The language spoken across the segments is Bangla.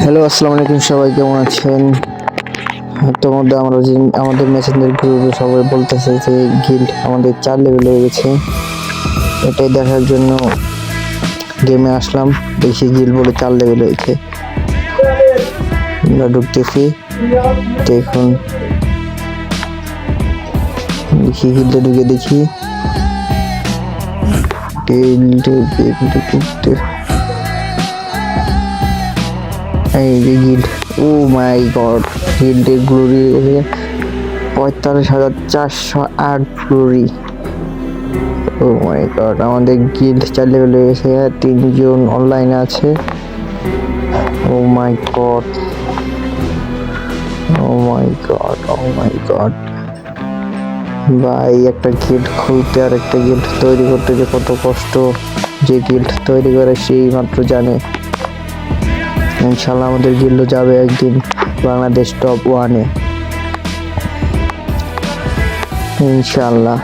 হ্যালো, আসসালামু আলাইকুম। সবাই কেমন আছেন? তোমাদের আমরা যে আমাদের মেসেঞ্জার গ্রুপে সবাই বলতেছে যে গিল্ড আমাদের 4 লেভেল হয়ে গেছে। এটাই দেখার জন্য গেমে আসলাম। দেখি গিল্ড বলে 4 লেভেল হয়েছে। আমরা ঢুকতেছি, দেখুন দেখি গিল্ডে ঢুকে দেখি এই যে গিল্ড। ও মাই গড, গিল্ডের গ্লোরি 45,408 গ্লোরি। ও মাই গড, আমাদের গিল্ড 4 লেভেল হয়ে গেছে। 3 জন অনলাইনে আছে। ও মাই গড, ও মাই গড, ও মাই গড ভাই, একটা গিল্ড খুলতে আর একটা গিল্ড তৈরি করতে যে কত কষ্ট, যে গিল্ড তৈরি করে সেই মাত্র জানে। ইনশাল্লাহ আমাদের গিল্ড যাবে একদিন বাংলাদেশ টপ 1-এ, ইনশাল্লাহ।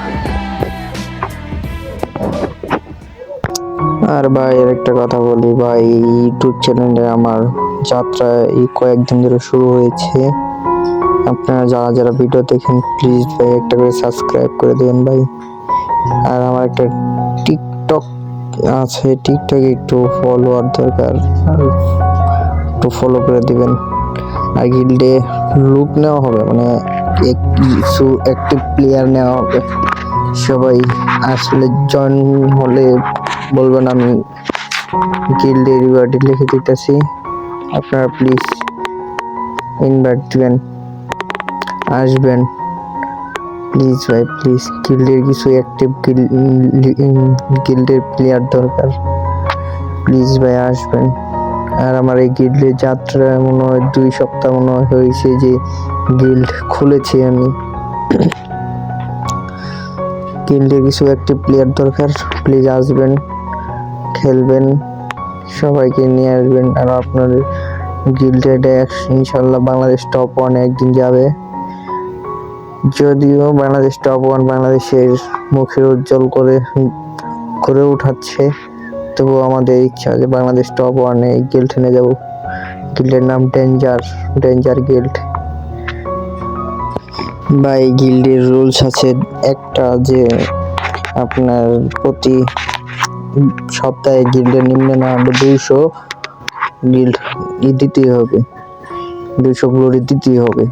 আর ভাই এর একটা কথা বলি ভাই, ইউটিউব চ্যানেলে আমার যাত্রা এই কয়েকদিন ধরে শুরু হয়েছে। আপনারা যারা যারা ভিডিও দেখেন প্লিজ ভাই একটা করে সাবস্ক্রাইব করে দেবেন ভাই। আর আমার একটা টিকটক আছে, টিকটকে একটু ফলোয়ার দরকার, একটু ফলো করে দিবেন। আর গিল্ডে লুক নেওয়া হবে, মানে কিছু অ্যাক্টিভ প্লেয়ার নেওয়া হবে। সবাই আসলে জয়েন হলে বলবেন, আমি গিল্ডে রিওয়ার্ড লিখে দিতেছি, আপনারা প্লিজ ইনভাইট দিবেন, আসবেন প্লিজ ভাই প্লিজ। গিল্ডের কিছু অ্যাক্টিভ গিল্ডের প্লেয়ার দরকার, প্লিজ ভাই আসবেন। আর আমার এই গিল্ডের যাত্রা মনে হয় 2 সপ্তাহ মনে হয়েছে যে গিল্ড খুলেছি আমি। গিল্ডের কিছু অ্যাক্টিভ প্লেয়ার দরকার, প্লিজ আসবেন, খেলবেন, সবাইকে নিয়ে আসবেন। আর আপনার গিল্ডের ইনশাল্লাহ বাংলাদেশ টপ 1 একদিন যাবে। যদিও বাংলাদেশ টপ 1 বাংলাদেশের মুখের উজ্জ্বল করে উঠাচ্ছে, তবু আমাদের ইচ্ছা যে বাংলাদেশ টপ 1-এ গিল্ড নিয়ে যাব। গিল্ডের নাম ডেঞ্জার গিল্ড বা এই গিল্ডের রুলস আছে একটা, যে আপনার প্রতি সপ্তাহে গিল্ডের নিম্ন না হলে 200 গিল্ড দিতেই হবে, 200 গ্লোরি দিতেই হবে।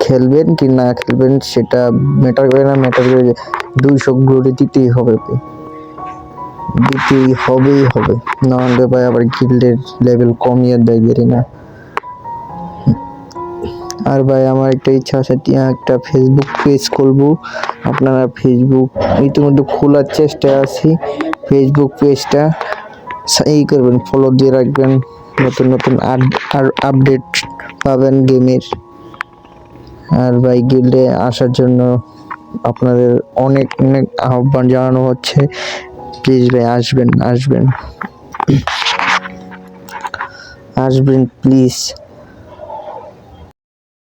খেলবেন কি না খেলবেন সেটা ম্যাটার করে না, ম্যাটার করে 200 গ্লোরি দিতেই হবে, দিতেই হবেই হবে। নাহলে ভাই আবার গিল্ডের লেভেল কমিয়ে দেয় বেরি না। আর ভাই আমার একটা ইচ্ছা আছে, একটা ফেসবুক পেজ খুলবো। আপনারা ফেসবুক ইতিমধ্যে খোলার চেষ্টায় আছি, ফেসবুক পেজটা এই করবেন, ফলো দিয়ে রাখবেন, নতুন নতুন আপডেট পাবেন গেমের। আর ভাই গিল্ডে আসার জন্য আপনাদের অনেক অনেক আহ্বান জানানো হচ্ছে, প্লিজ ভাই আসবেন আসবেন আসবেন প্লিজ।